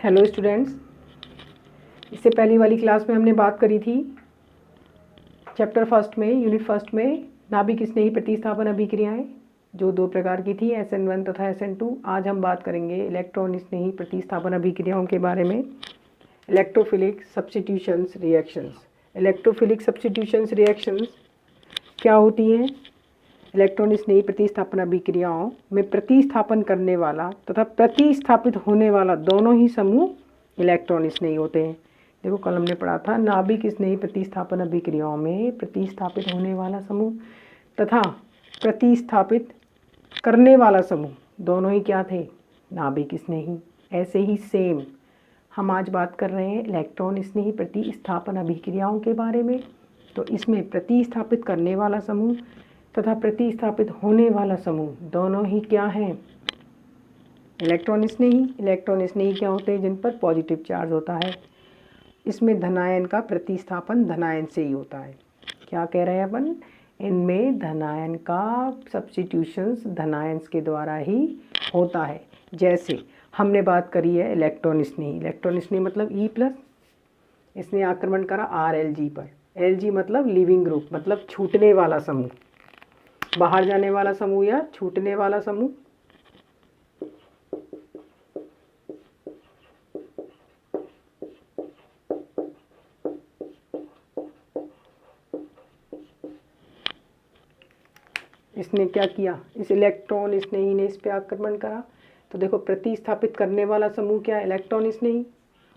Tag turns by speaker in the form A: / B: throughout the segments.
A: Hello students, इससे पहली वाली क्लास में हमने बात करी थी चैप्टर फर्स्ट में, यूनिट फर्स्ट में नाभिक स्नेही प्रतिस्थापन अभिक्रियाएं, जो दो प्रकार की थी, SN1 तथा SN2। आज हम बात करेंगे इलेक्ट्रॉन स्नेही प्रतिस्थापन अभिक्रियाओं के बारे में। Electrophilic substitutions reactions. Electrophilic substitutions reactions क्या होती हैं? इलेक्ट्रॉन स्नेही प्रतिस्थापन अभिक्रियाओं में प्रतिस्थापन करने वाला तथा प्रतिस्थापित होने वाला दोनों ही समूह इलेक्ट्रॉन स्नेही होते हैं। देखो कल हमने पढ़ा था नाभिक स्नेही प्रतिस्थापन अभिक्रियाओं में प्रतिस्थापित होने वाला समूह तथा प्रतिस्थापित करने वाला समूह दोनों ही क्या थे? नाभिक स्नेही। ऐसे ही सेम हम आज बात कर रहे हैं इलेक्ट्रॉन स्नेही प्रतिस्थापन अभिक्रियाओं के बारे में। तो इसमें प्रतिस्थापित करने वाला समूह तथा प्रतिस्थापित होने वाला समूह दोनों ही क्या हैं? इलेक्ट्रॉन स्नेही। इलेक्ट्रॉन स्नेही क्या होते हैं? जिन पर पॉजिटिव चार्ज होता है। इसमें धनायन का प्रतिस्थापन धनायन से ही होता है। क्या कह रहे हैं अपन? इनमें धनायन का सब्स्टिट्यूशंस धनायंस के द्वारा ही होता है। जैसे हमने बात करी है इलेक्ट्रॉन स्नेही। इलेक्ट्रॉन स्नेही मतलब E+, इसने आक्रमण करा RLG पर। LG मतलब लिविंग ग्रुप, मतलब छूटने वाला समूह, बाहर जाने वाला समूह या छूटने वाला समूह। इसने क्या किया? इस इलेक्ट्रॉन स्नेही ने इस पे आक्रमण करा। तो देखो प्रतिस्थापित करने वाला समूह क्या है? इलेक्ट्रॉन स्नेही।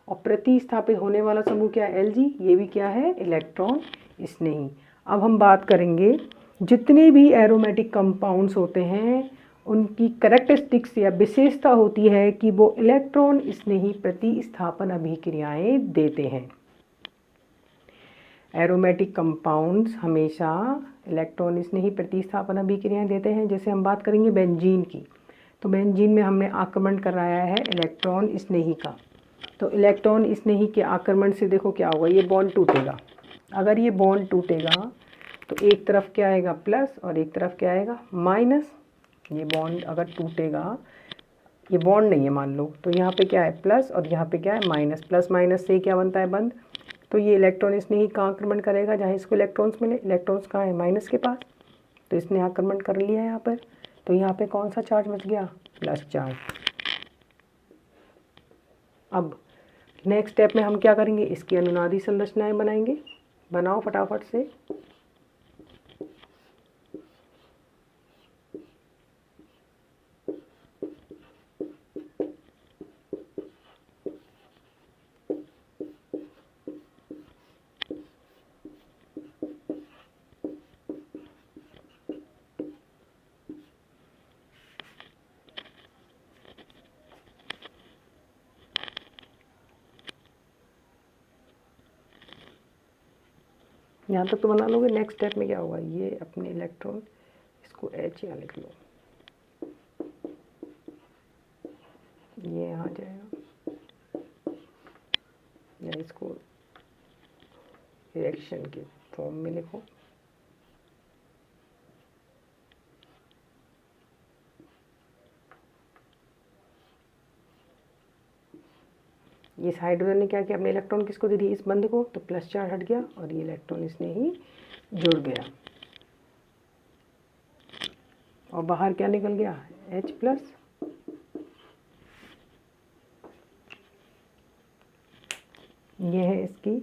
A: और प्रतिस्थापित होने वाला समूह क्या है? LG। ये भी क्या है? इलेक्ट्रॉन स्नेही। अब हम बात करेंगे जितने भी एरोमेटिक कंपाउंड्स होते हैं उनकी कैरेक्टरिस्टिक्स या विशेषता होती है कि वो इलेक्ट्रॉन स्नेही प्रतिस्थापन अभिक्रियाएं देते हैं। एरोमेटिक कंपाउंड्स हमेशा इलेक्ट्रॉन स्नेही प्रतिस्थापन अभिक्रियाएं देते हैं। जैसे हम बात करेंगे बेंजीन की, तो बेंजीन में हमने आक्रमण कराया है इलेक्ट्रॉन स्नेही का। तो इलेक्ट्रॉन स्नेही के आक्रमण से देखो क्या होगा, ये बॉन्ड टूटेगा। अगर ये बॉन्ड टूटेगा तो एक तरफ क्या आएगा? प्लस, और एक तरफ क्या आएगा? माइनस। ये बॉन्ड अगर टूटेगा, ये बॉन्ड नहीं है मान लो, तो यहाँ पे क्या है? प्लस, और यहाँ पे क्या है? माइनस। प्लस माइनस से क्या बनता है? बंद। तो ये इलेक्ट्रॉन स्नेही कहाँ आक्रमण करेगा? जहाँ इसको इलेक्ट्रॉन्स मिले। इलेक्ट्रॉन्स कहाँ है? माइनस के पास। तो इसने आक्रमण कर लिया यहाँ पर। तो यहाँ पे कौन सा चार्ज बच गया? Plus charge. अब नेक्स्ट स्टेप में हम क्या करेंगे? इसकी अनुनादी संरचनाएं बनाएंगे। बनाओ फटाफट से। यहाँ तक तो बना लोगे। नेक्स्ट स्टेप में क्या होगा? ये अपने इलेक्ट्रॉन, इसको H यहाँ लिख लो, ये यहाँ जाएगा, या इसको रिएक्शन के फॉर्म में लिखो। ये हाइड्रोजन ने क्या किया? अपने इलेक्ट्रॉन किसको दे दी? इस बंद को। तो प्लस चार्ज हट गया और ये इलेक्ट्रॉन इसने ही जुड़ गया। और बाहर क्या निकल गया? H+। ये है इसकी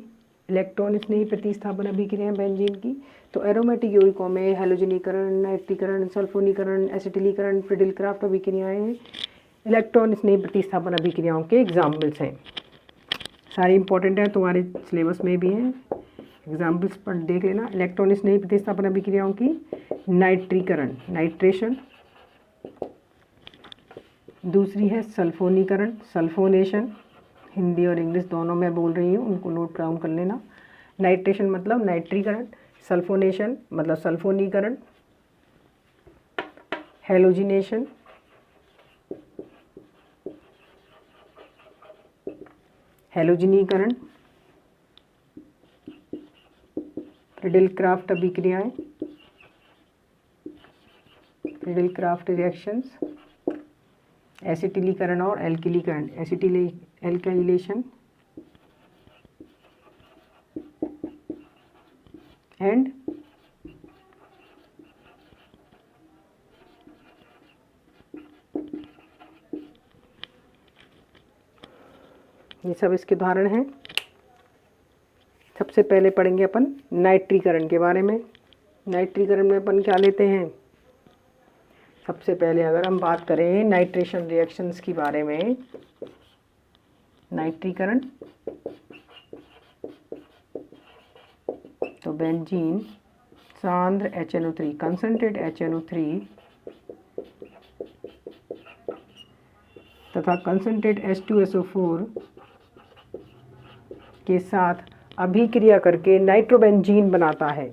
A: इलेक्ट्रॉन स्नेही प्रतिस्थापन अभिक्रिया बेंजीन की। तो एरोमेटिक यौगिकों में हैलोजनीकरण, नाइट्रीकरण, सल्फोनीकरण, एसिटिलीकरण, फ्रिडल-क्राफ्ट अभिक्रियाएं इलेक्ट्रॉन स्नेही प्रतिस्थापन अभिक्रियाओं के एग्जाम्पल्स हैं। सारे इंपॉर्टेंट हैं, तुम्हारे सिलेबस में भी हैं। एग्जाम्पल्स पर देख लेना। इलेक्ट्रॉन स्नेही प्रतिस्थापन अभिक्रियाओं की नाइट्रीकरण, नाइट्रेशन। दूसरी है सल्फोनीकरण, सल्फोनेशन। हिंदी और इंग्लिश दोनों में बोल रही हूँ, उनको नोट डाउन कर लेना। नाइट्रेशन मतलब नाइट्रीकरण, सल्फोनेशन मतलब सल्फोनीकरण, हेलोजिनेशन, हेलोजनीकरण, फ्रिडल-क्राफ्ट अभिक्रियाएं, फ्रिडल-क्राफ्ट रिएक्शंस, एसिटिलीकरण और एल्किलीकरण, एल्काइलेशन एंड ये सब इसके उदाहरण हैं। सबसे पहले पढ़ेंगे अपन नाइट्रीकरण के बारे में। नाइट्रीकरण में अपन क्या लेते हैं, सबसे पहले अगर हम बात करें नाइट्रेशन रिएक्शंस के बारे में, नाइट्रीकरण तो बेंजीन सांद्र HNO3 कंसंट्रेट HNO3 तथा कंसंट्रेट H2SO4 के साथ अभिक्रिया करके नाइट्रोबेंजीन बनाता है।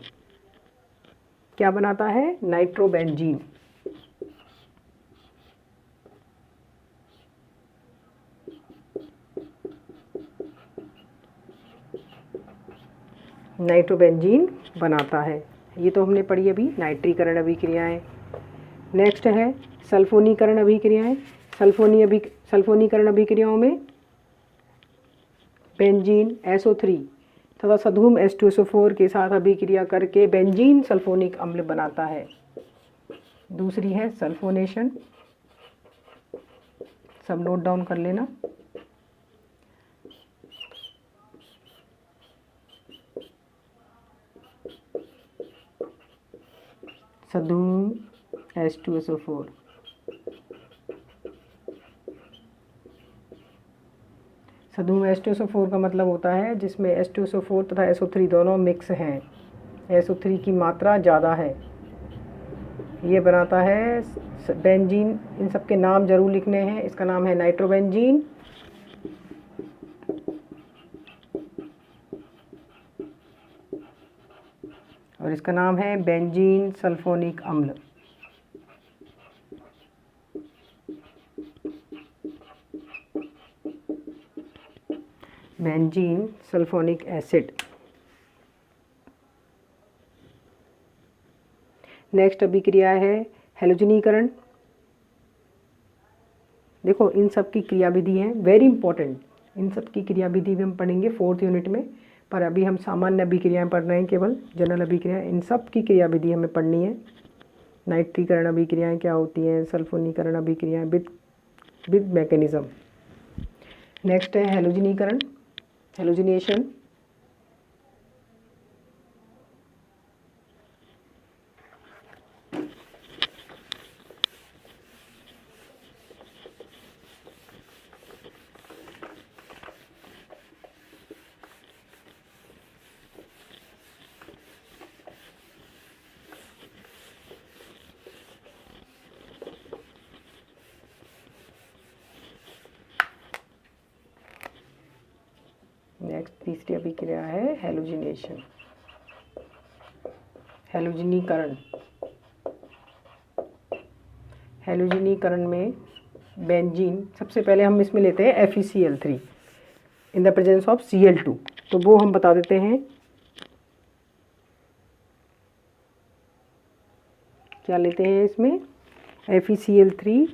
A: क्या बनाता है? नाइट्रोबेंजीन। नाइट्रोबेंजीन बनाता है। ये तो हमने पढ़ी अभी नाइट्रीकरण अभिक्रियाएं। नेक्स्ट है सल्फोनीकरण अभिक्रियाएं। सल्फोनीकरण अभिक्रियाओं में बेंजीन SO3 तथा सधूम H2SO4 के साथ अभिक्रिया करके बेंजीन सल्फोनिक अम्ल बनाता है। दूसरी है सल्फोनेशन, सब नोट डाउन कर लेना। सधूम H2SO4 सधूम H2SO4 का मतलब होता है जिसमें H2SO4 तथा SO3 दोनों मिक्स हैं, SO3 की मात्रा ज़्यादा है। ये बनाता है बेंजीन। इन सब के नाम जरूर लिखने हैं। इसका नाम है नाइट्रोबेंजीन, और इसका नाम है बेंजीन सल्फोनिक अम्ल। Benzene sulphonic acid. नेक्स्ट अभिक्रिया है हैलोजनीकरण। देखो इन सब की क्रियाविधि है वेरी इंपॉर्टेंट। इन सब की क्रियाविधि भी हम पढ़ेंगे 4th यूनिट में, पर अभी हम सामान्य अभिक्रियाएं पढ़ रहे हैं, केवल जनरल अभिक्रियाएं। इन सब की क्रियाविधि हमें पढ़नी है। नाइट्रीकरण अभिक्रियाएं क्या होती हैं, सल्फोनीकरण अभिक्रियाएं विद मैकेनिज्म। नेक्स्ट है हैलोजनीकरण, हैलोजिनेशन। नेक्स्ट तीसरी अभिक्रिया है हैलोजिनेशन, हैलोजनीकरण। हैलोजनीकरण में बेंजीन, सबसे पहले हम इसमें लेते हैं FeCl3 in the presence of Cl2, तो वो हम बता देते हैं। क्या लेते हैं इसमें? FeCl3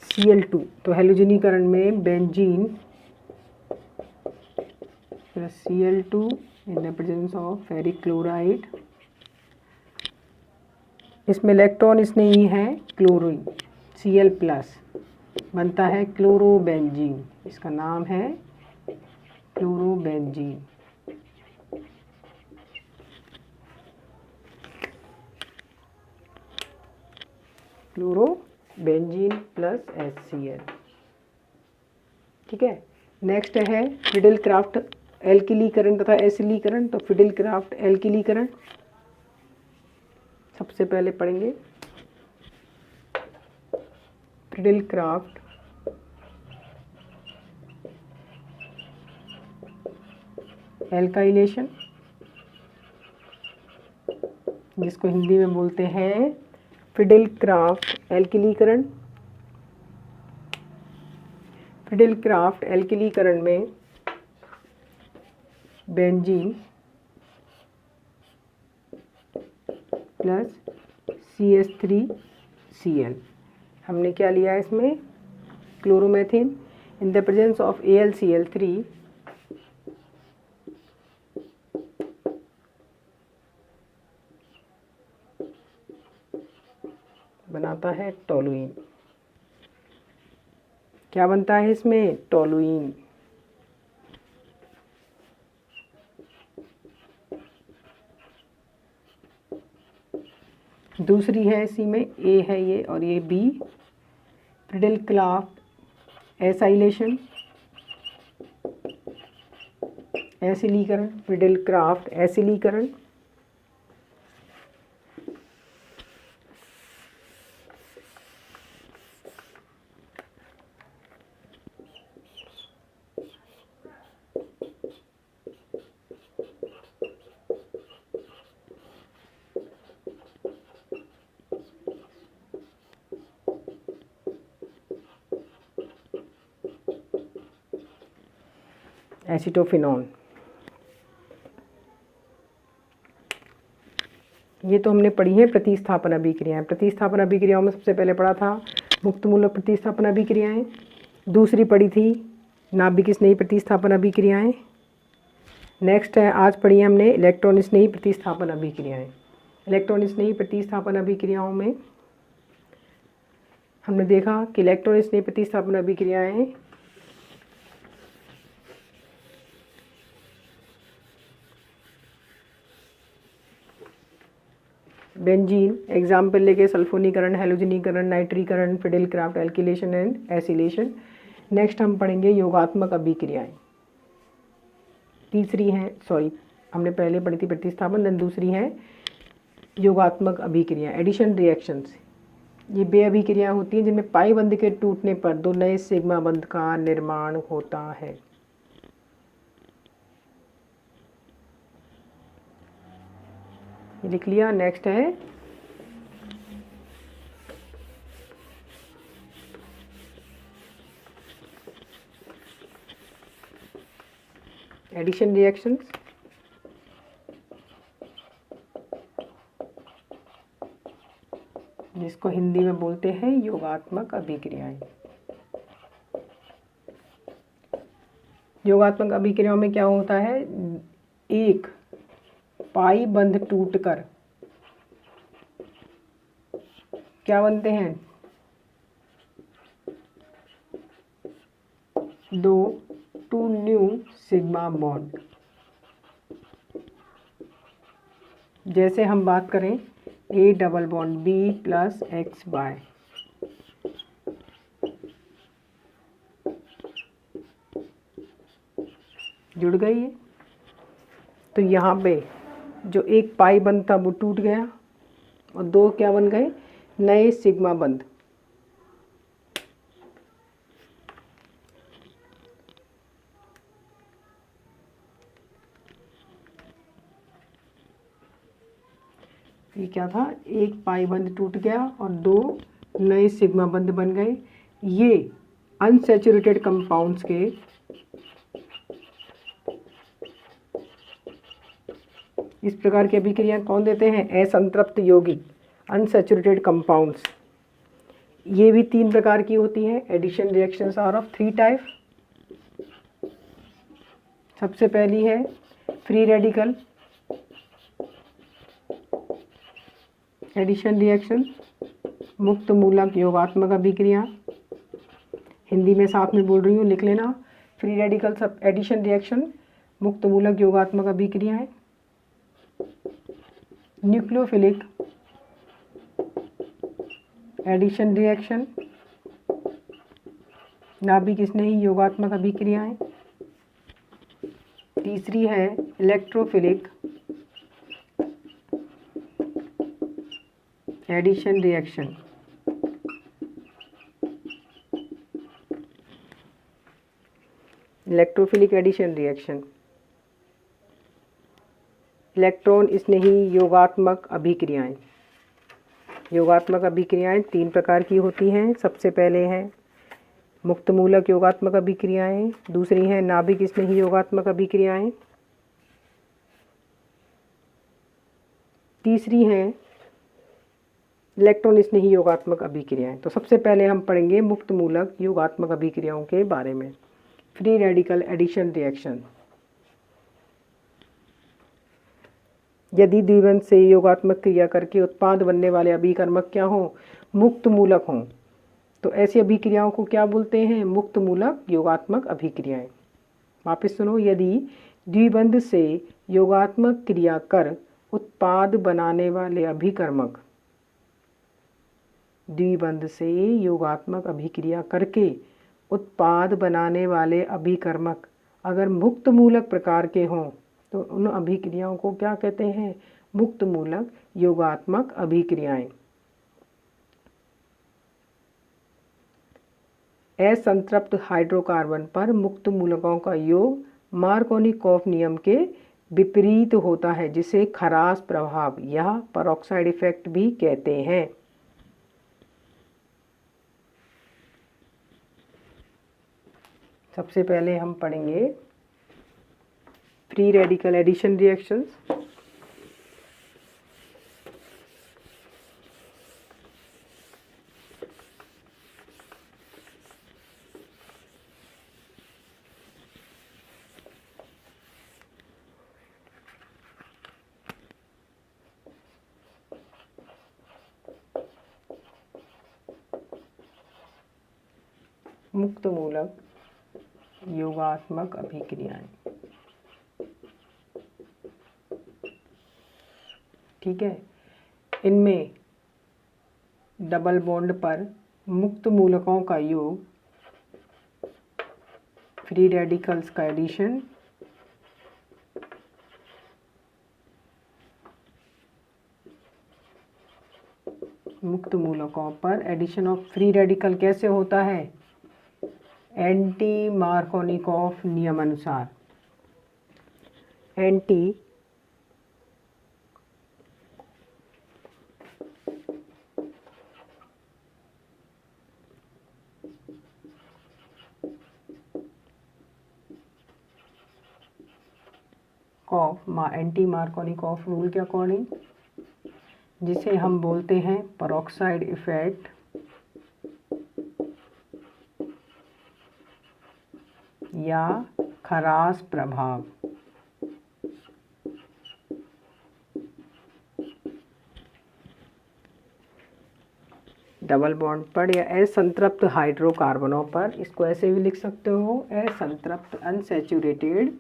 A: Cl2। तो हैलोजनीकरण में benzene Cl2 in the presence of ferric chloride. इसमें इलेक्ट्रॉन नहीं है, क्लोरीन Cl प्लस बनता है क्लोरोबेंजीन। इसका नाम है क्लोरोबेंजीन। Chlorobenzene plus HCl। ठीक है। नेक्स्ट है फिडेलक्राफ्ट एल्किलीकरण तथा एसिलीकरण। तो फिडेलक्राफ्ट एल्किलीकरण सबसे पहले पढ़ेंगे। फिडेलक्राफ्ट एल्काइलेशन, जिसको हिंदी में बोलते हैं फिडेलक्राफ्ट एल्किलीकरण। फिडेलक्राफ्ट एल्किलीकरण में बेंजीन प्लस CH3Cl। हमने क्या लिया है इसमें? क्लोरोमेथिन in the presence of AlCl3 बनाता है टोलुइन। क्या बनता है इसमें? टोलुइन। दूसरी है इसी में, ए है ये और ये बी, प्रिडल क्राफ्ट एसाइलेशन, एसिलीकरण, प्रिडल क्राफ्ट एसिलीकरण। एसिटोफिनॉन। ये तो हमने पढ़ी है प्रतिस्थापन अभिक्रियाएं। प्रतिस्थापन अभिक्रियाओं में सबसे पहले पढ़ा था मुक्त मूलक प्रतिस्थापन अभिक्रियाएं, दूसरी पढ़ी थी नाभिक स्नेही प्रतिस्थापन अभिक्रियाएं। नेक्स्ट है आज पढ़ी हमने इलेक्ट्रॉन स्नेही प्रतिस्थापन अभिक्रियाएं। इलेक्ट्रॉन स्नेही प्रतिस्थापन अभिक्रियाओं में हमने देखा कि इलेक्ट्रॉन स्नेही प्रतिस्थापन अभिक्रियाएं बेंजीन एग्जाम्पल लेके सल्फोनीकरण, हैलोजनीकरण, नाइट्रीकरण, Friedel crafts alkylation and acylation. Next हम पढ़ेंगे योगात्मक अभिक्रियाएं। तीसरी है हमने पहले पढ़ी थी प्रतिस्थापन, देन दूसरी है योगात्मक अभिक्रिया एडिशन रिएक्शंस। ये वे अभिक्रियाएं होती हैं जिनमें पाई बंध के टूटने पर दो नए सिग्मा बंध का निर्माण होता है। लिख लिया। नेक्स्ट है एडिशन रिएक्शंस। जिसको हिंदी में बोलते हैं योगात्मक अभिक्रियाएं। योगात्मक अभिक्रियाओं में क्या होता है, एक पाई बंध टूटकर क्या बनते हैं, दो टू न्यू सिग्मा बॉन्ड। जैसे हम बात करें A double bond B plus X Y, जुड़ गई है। तो यहाँ पे जो एक पाई बंध था वो टूट गया और दो क्या बन गए, नए सिग्मा बंध। ये क्या था, एक पाई बंध टूट गया और दो नए सिग्मा बंध बन गए। ये अनसैचुरेटेड कंपाउंड्स के इस प्रकार की अभिक्रिया कौन देते हैं, असंतृप्त यौगिक अनसैचुरेटेड कंपाउंड्स। ये भी तीन प्रकार की होती है। Addition reactions are of three type. सबसे पहली है फ्री रेडिकल एडिशन रिएक्शन, मुक्त मूलक योगात्मक अभिक्रिया। हिंदी में साथ में बोल रही हूँ, लिख लेना। फ्री रेडिकल सब एडिशन रिएक्शन, मुक्त मूलक योगात्मक अभिक्रिया है। न्यूक्लियोफिलिक एडिशन रिएक्शन, नाभिक स्नेही योगात्मक अभिक्रियाएं। तीसरी है electrophilic addition reaction, electrophilic addition reaction. Electron स्नेही योगात्मक अभिक्रियाएं। योगात्मक अभिक्रियाएं तीन प्रकार की होती हैं। सबसे पहले है मुक्त मूलक योगात्मक अभिक्रियाएं, दूसरी है नाभिक स्नेही योगात्मक अभिक्रियाएं, तीसरी है इलेक्ट्रॉन स्नेही योगात्मक अभिक्रियाएं। तो सबसे पहले हम पढ़ेंगे मुक्त मूलक योगात्मक अभिक्रियाओं के बारे में। Free radical addition reaction. यदि द्विबंध से योगात्मक क्रिया करके उत्पाद बनने वाले अभिकर्मक क्या हों? मुक्त मूलक हों। तो ऐसी अभिक्रियाओं को क्या बोलते हैं? मुक्त मूलक योगात्मक अभिक्रियाएं। वापस सुनो, यदि द्विबंध से योगात्मक क्रिया कर उत्पाद बनाने वाले अभिकर्मक, द्विबंध से योगात्मक अभिक्रिया करके उत्पाद बनाने वाले अभिकर्मक अगर मुक्त मूलक प्रकार के हों तो उन अभिक्रियाओं को क्या कहते हैं? मुक्त मूलक योगात्मक अभिक्रियाएं। असंतृप्त हाइड्रोकार्बन पर मुक्त मूलकों का योग मार्कोनिकॉफ नियम के विपरीत होता है, जिसे खरास प्रभाव या पेरोक्साइड इफेक्ट भी कहते हैं। सबसे पहले हम पढ़ेंगे फ्री रेडिकल एडिशन रिएक्शंस। मुक्त मूलक योगात्मक अभिक्रियाएं। ठीक है, इनमें डबल बॉन्ड पर मुक्त मूलकों का योग, फ्री रेडिकल्स का एडिशन, मुक्त मूलकों पर एडिशन ऑफ फ्री रेडिकल कैसे होता है? एंटी मार्कोनिकॉफ नियम अनुसार। एंटी एंटी मार्कोनिकॉफ रूल के अकॉर्डिंग, जिसे हम बोलते हैं पेरोक्साइड इफेक्ट या खरास प्रभाव। डबल बॉन्ड पर या असंतृप्त हाइड्रोकार्बनों पर, इसको ऐसे भी लिख सकते हो, असंतृप्त अनसैचुरेटेड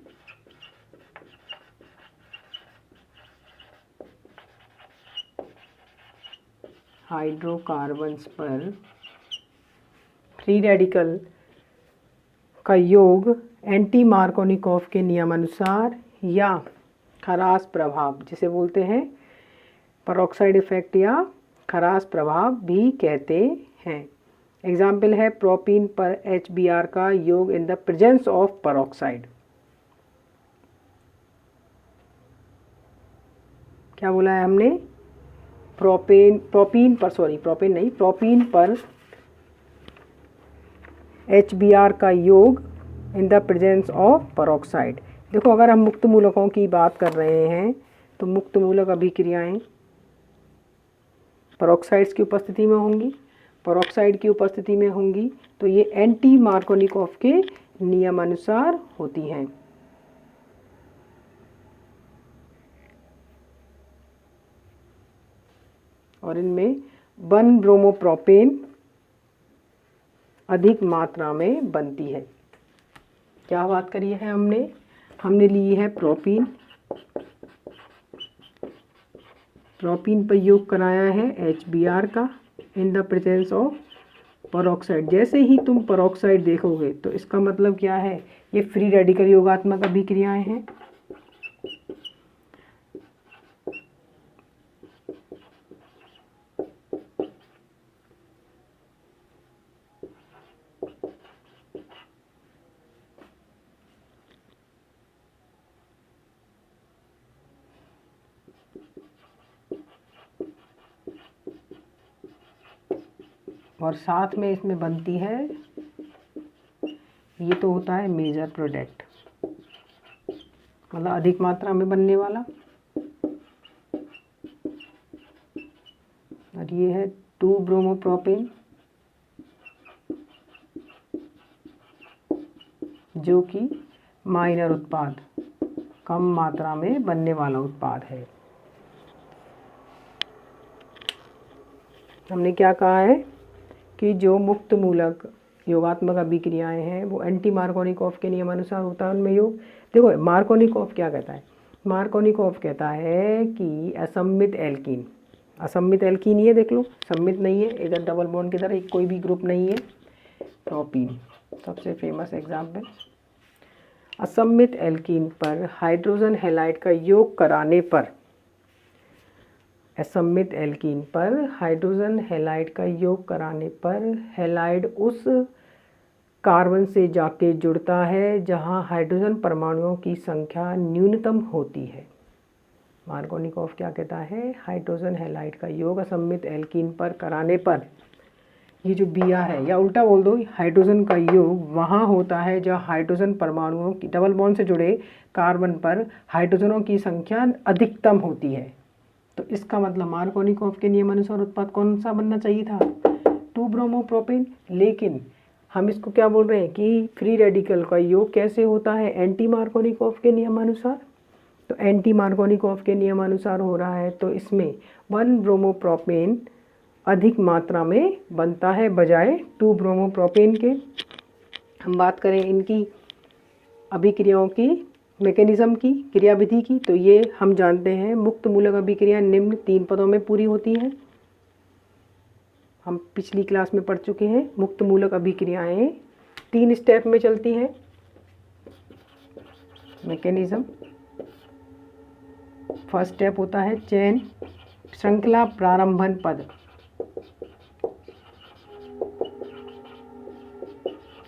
A: हाइड्रोकार्बन्स पर फ्री रेडिकल का योग एंटी मार्कोनिकॉफ के नियमानुसार या खरास प्रभाव, जिसे बोलते हैं पेरोक्साइड इफेक्ट या खरास प्रभाव भी कहते हैं। एग्जाम्पल है प्रोपीन पर HBr का योग in the presence of peroxide. क्या बोला है हमने? प्रोपीन पर HBr का योग in the presence of peroxide. देखो, अगर हम मुक्त मूलकों की बात कर रहे हैं तो मुक्त मूलक अभिक्रियाएं पेरोक्साइड्स की उपस्थिति में होंगी, पेरोक्साइड की उपस्थिति में होंगी, तो ये एंटी मार्कोनिकॉफ के नियमानुसार होती हैं। और इनमें 1 ब्रोमोप्रोपेन अधिक मात्रा में बनती है। क्या बात करी है हमने ली है प्रोपीन पर योग कराया है HBr का in the presence of peroxide. जैसे ही तुम पेरोक्साइड देखोगे तो इसका मतलब क्या है? ये फ्री रेडिकल योगात्मक अभिक्रियाएं हैं। और साथ में इसमें बनती है, ये तो होता है मेजर प्रोडक्ट, मतलब अधिक मात्रा में बनने वाला। और ये है 2 ब्रोमोप्रोपेन, जो कि माइनर उत्पाद, कम मात्रा में बनने वाला उत्पाद है। हमने क्या कहा है कि जो मुक्त मूलक योगात्मक अभिक्रियाएं हैं वो एंटी मार्कोनिकॉफ के नियमानुसार होता है उनमें योग। देखो मार्कोनिकॉफ क्या कहता है, मार्कोनिकॉफ कहता है कि असम्मित एल्कीन, असम्मित एल्कीन ये देख लो, सम्मित नहीं है, इधर डबल बॉन्ड की तरह एक कोई भी ग्रुप नहीं है। प्रोपीन सबसे फेमस एग्जाम्पल। असम्मित एल्कीन पर हाइड्रोजन हैलाइड का योग कराने पर, असम्मित एल्कीन पर हाइड्रोजन हैलाइड का योग कराने पर हैलाइड उस कार्बन से जाके जुड़ता है जहां हाइड्रोजन परमाणुओं की संख्या न्यूनतम होती है। मार्कोनिकॉफ क्या कहता है, हाइड्रोजन हैलाइड का योग असम्मित एल्कीन पर कराने पर, ये जो बिया है, या उल्टा बोल दो, हाइड्रोजन का योग वहाँ होता है जहाँ हाइड्रोजन परमाणुओं की डबल बॉन्ड से जुड़े कार्बन पर हाइड्रोजनों की संख्या अधिकतम होती है। तो इसका मतलब मार्कोनिकॉफ के नियमानुसार उत्पाद कौन सा बनना चाहिए था, 2 ब्रोमोप्रोपेन। लेकिन हम इसको क्या बोल रहे हैं कि फ्री रेडिकल का योग कैसे होता है, एंटी मार्कोनिकॉफ के नियमानुसार। तो एंटी मार्कोनिकॉफ के नियमानुसार हो रहा है, तो इसमें 1 ब्रोमोप्रोपेन अधिक मात्रा में बनता है बजाय 2 ब्रोमोप्रोपेन के। हम बात करें इनकी अभिक्रियाओं की, मैकेनिज्म की, क्रियाविधि की, तो ये हम जानते हैं मुक्त मूलक अभिक्रिया निम्न 3 पदों में पूरी होती हैं। हम पिछली क्लास में पढ़ चुके हैं, मुक्त मूलक अभिक्रियाएं 3 स्टेप में चलती हैं। मैकेनिज्म, फर्स्ट स्टेप होता है चेन, श्रृंखला प्रारंभन पद।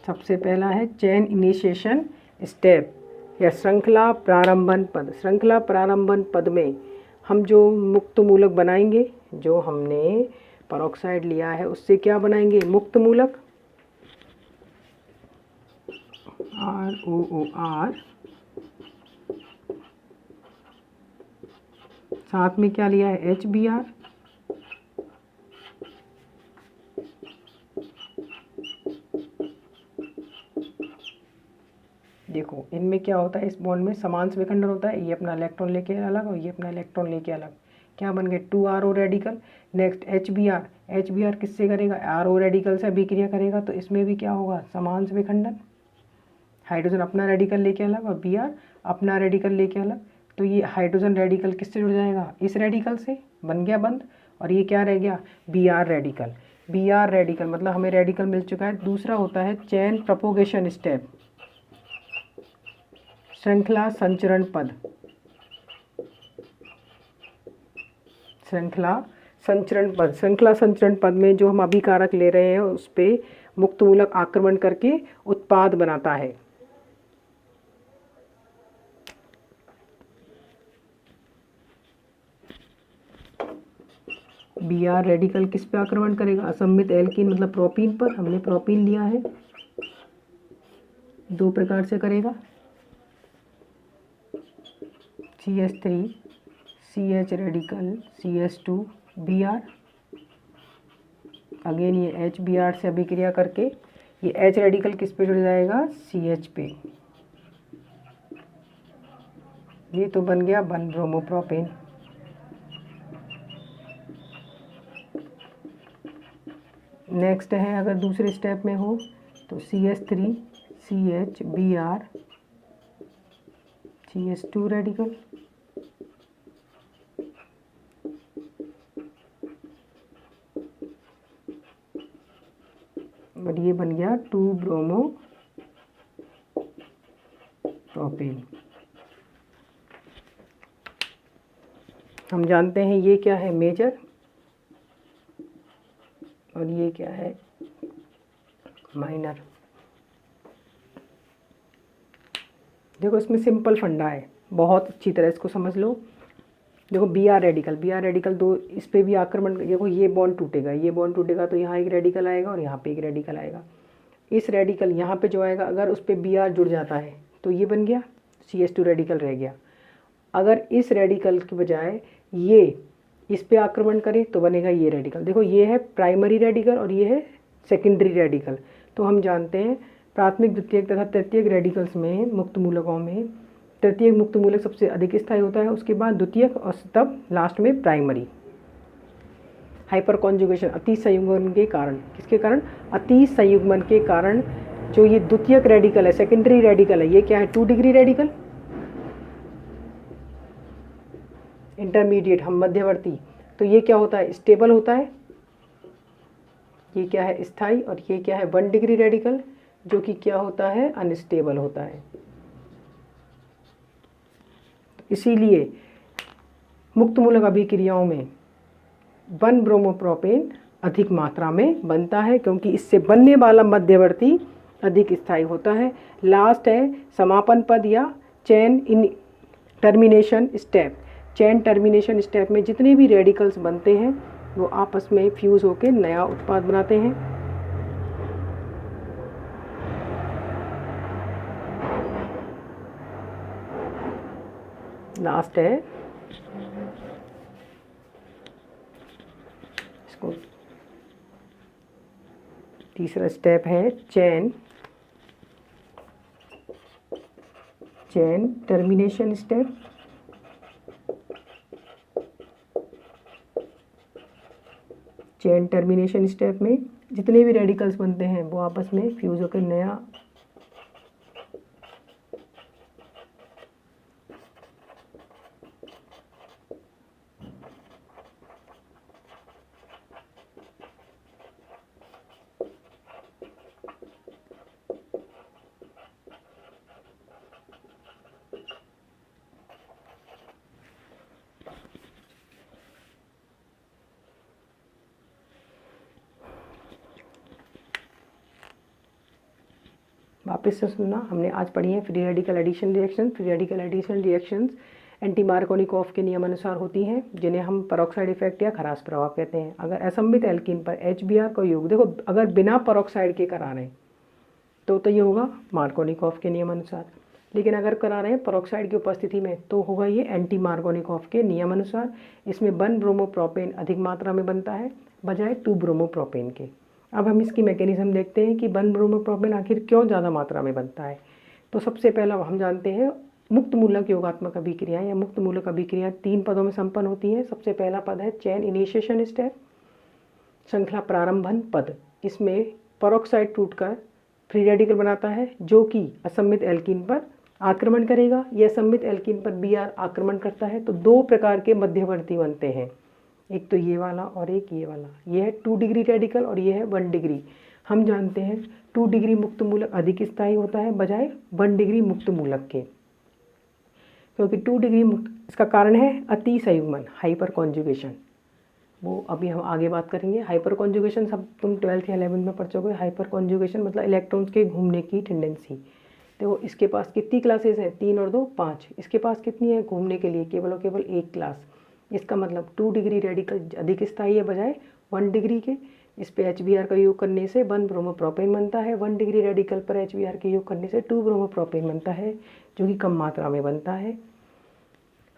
A: सबसे पहला है चेन इनिशिएशन स्टेप या श्रृंखला प्रारंभन पद। श्रृंखला प्रारंभन पद में हम जो मुक्त मूलक बनाएंगे, जो हमने पेरोक्साइड लिया है उससे क्या बनाएंगे, मुक्त मूलक, ROOR, साथ में क्या लिया है, HBr, देखो इनमें क्या होता है, इस बॉन्ड में समान विखंडन होता है, ये अपना इलेक्ट्रॉन लेके अलग और ये अपना इलेक्ट्रॉन लेके अलग, क्या बन गए 2 RO radical. Next HBr, HBr किससे करेगा, RO रेडिकल से अभिक्रिया करेगा, तो इसमें भी क्या होगा, समान विखंडन, हाइड्रोजन अपना रेडिकल लेके अलग और Br अपना रेडिकल लेके अलग। तो ये हाइड्रोजन रेडिकल किससे जुड़ जाएगा, इस रेडिकल से, बन गया बंद, और ये क्या रह गया, Br रेडिकल। Br रेडिकल मतलब हमें रेडिकल मिल चुका है। दूसरा होता है चेन प्रोपोगेशन स्टेप, श्रृंखला संचरण पद। श्रृंखला संचरण पद, श्रृंखला संचरण पद में जो हम अभिकारक ले रहे हैं उस पर मुक्त मूलक आक्रमण करके उत्पाद बनाता है। Br रेडिकल किस पे आक्रमण करेगा, असम्मित एल्कीन मतलब प्रोपीन पर। हमने प्रोपीन लिया है, 2 प्रकार से करेगा, CH3 CH radical CH2 Br, again ये HBr से अभिक्रिया करके ये H रेडिकल किस पे जुड़ जाएगा, CH पे। ये तो बन गया 1 ब्रोमोप्रोपेन। नेक्स्ट है अगर दूसरे स्टेप में हो तो CH3 CH Br CH2 radical, और ये बन गया 2 ब्रोमोप्रोपेन। हम जानते हैं ये क्या है, मेजर, और ये क्या है, माइनर। देखो इसमें सिंपल फंडा है, बहुत अच्छी तरह इसको समझ लो। देखो Br रेडिकल, Br रेडिकल 2, इस पे भी आक्रमण, देखो ये बॉन्ड टूटेगा, ये बॉन्ड टूटेगा तो यहाँ एक रेडिकल आएगा और यहाँ पे एक रेडिकल आएगा। इस रेडिकल यहाँ पे जो आएगा, अगर उस पर Br जुड़ जाता है तो ये बन गया CH2 रेडिकल रह गया। अगर इस रेडिकल के बजाय ये इस पे आक्रमण करे तो बनेगा ये रेडिकल। देखो ये है प्राइमरी रेडिकल और ये है सेकेंडरी रेडिकल। तो हम जानते हैं प्राथमिक, द्वितीयक तथा तृतीयक रेडिकल्स में, मुक्त मूलकों में तृतीयक मुक्त मूलक सबसे अधिक स्थायी होता है, उसके बाद द्वितीयक और तब लास्ट में प्राइमरी। हाइपर कॉन्जुगेशन, अति संयुग्मन के कारण, किसके कारण? अति संयुग्मन के कारण जो ये द्वितीयक रेडिकल है, सेकेंडरी रेडिकल है, ये क्या है? 2 डिग्री रेडिकल, इंटरमीडिएट, हम मध्यवर्ती। तो ये क्या होता है? स्टेबल होता है। ये क्या है? स्थायी। और ये क्या है? 1 डिग्री रेडिकल, जो कि क्या होता है? अनस्टेबल होता है। इसीलिए मुक्त मूलक अभिक्रियाओं में 1 ब्रोमोप्रोपेन अधिक मात्रा में बनता है, क्योंकि इससे बनने वाला मध्यवर्ती अधिक स्थायी होता है। लास्ट है समापन पद या chain in termination step. Chain termination step में जितने भी रेडिकल्स बनते हैं वो आपस में फ्यूज होकर नया उत्पाद बनाते हैं। लास्ट है, इसको तीसरा स्टेप है chain termination step. Chain termination step में जितने भी रेडिकल्स बनते हैं वो आपस में फ्यूज होकर नया वापस से सुनना। हमने आज पढ़ी है free radical addition reaction. Free radical addition reactions anti Markovnikov के नियमानुसार होती हैं, जिन्हें हम पेरोक्साइड इफेक्ट या खराश प्रभाव कहते हैं। अगर असंमित एल्कीन पर HBr का योग, देखो अगर बिना पेरोक्साइड के करा रहे हैं तो ये होगा मार्कोनिकॉफ के नियमानुसार, लेकिन अगर करा रहे हैं पेरोक्साइड की उपस्थिति में तो होगा ये एंटी मार्कोनिकॉफ के नियमानुसार। इसमें 1 ब्रोमोप्रोपेन अधिक मात्रा में बनता है बजाय 2 ब्रोमोप्रोपेन के। अब हम इसकी मैकेनिज्म देखते हैं कि 1 ब्रोमोप्रोपेन आखिर क्यों ज़्यादा मात्रा में बनता है। तो सबसे पहला हम जानते हैं मुक्त मूलक योगात्मक अभिक्रियाएं या मुक्त मूलक अभिक्रियाएं 3 पदों में संपन्न होती हैं। सबसे पहला पद है चेन इनिशिएशन स्टेप, श्रृंखला प्रारंभन पद। इसमें पेरोक्साइड टूटकर फ्री रेडिकल बनाता है जो कि असम्मित एल्कीन पर आक्रमण करेगा। यह असम्मित एल्कीन पर Br आक्रमण करता है तो 2 प्रकार के मध्यवर्ती बनते हैं, एक तो ये वाला और एक ये वाला। ये है 2 डिग्री रेडिकल और ये है 1 डिग्री। हम जानते हैं 2 डिग्री मुक्त मूलक अधिक स्थायी होता है बजाय 1 डिग्री मुक्त मूलक के, क्योंकि 2 डिग्री मुक्त, इसका कारण है अति संयुग्मन, हाइपर कॉन्जुगेशन। वो अभी हम आगे बात करेंगे। हाइपर कॉन्जुगेशन सब तुम 12th या 11th में पढ़ चुके हो। हाइपर कॉन्जुगेशन मतलब इलेक्ट्रॉन्स के घूमने की टेंडेंसी। देखो इसके पास कितनी क्लासेस हैं? 3 और 2 5। इसके पास कितनी है घूमने के लिए? केवल और केवल 1 क्लास। इसका मतलब 2 डिग्री रेडिकल अधिक स्थायी है बजाय 1 डिग्री के। इस पे HBr का योग करने से 1 ब्रोमोप्रोपेन बनता है। 1 डिग्री रेडिकल पर HBr के योग करने से 2 ब्रोमोप्रोपेन बनता है, जो कि कम मात्रा में बनता है।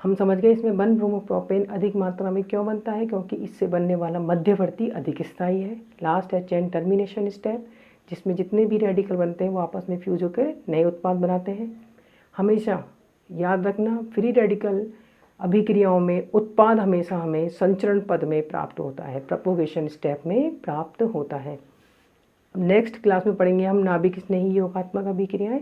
A: हम समझ गए इसमें 1 ब्रोमोप्रोपेन अधिक मात्रा में क्यों बनता है, क्योंकि इससे बनने वाला मध्यवर्ती अधिक स्थायी है। लास्ट है चेन टर्मिनेशन स्टेप, जिसमें जितने भी रेडिकल बनते हैं वो आपस में फ्यूज होकर नए उत्पाद बनाते हैं। हमेशा याद रखना फ्री रेडिकल अभिक्रियाओं में उत्पाद हमेशा हमें संचरण पद में प्राप्त होता है, प्रोपोगेशन स्टेप में प्राप्त होता है। नेक्स्ट क्लास में पढ़ेंगे हम नाभिक स्नेही योगात्मक अभिक्रियाएं।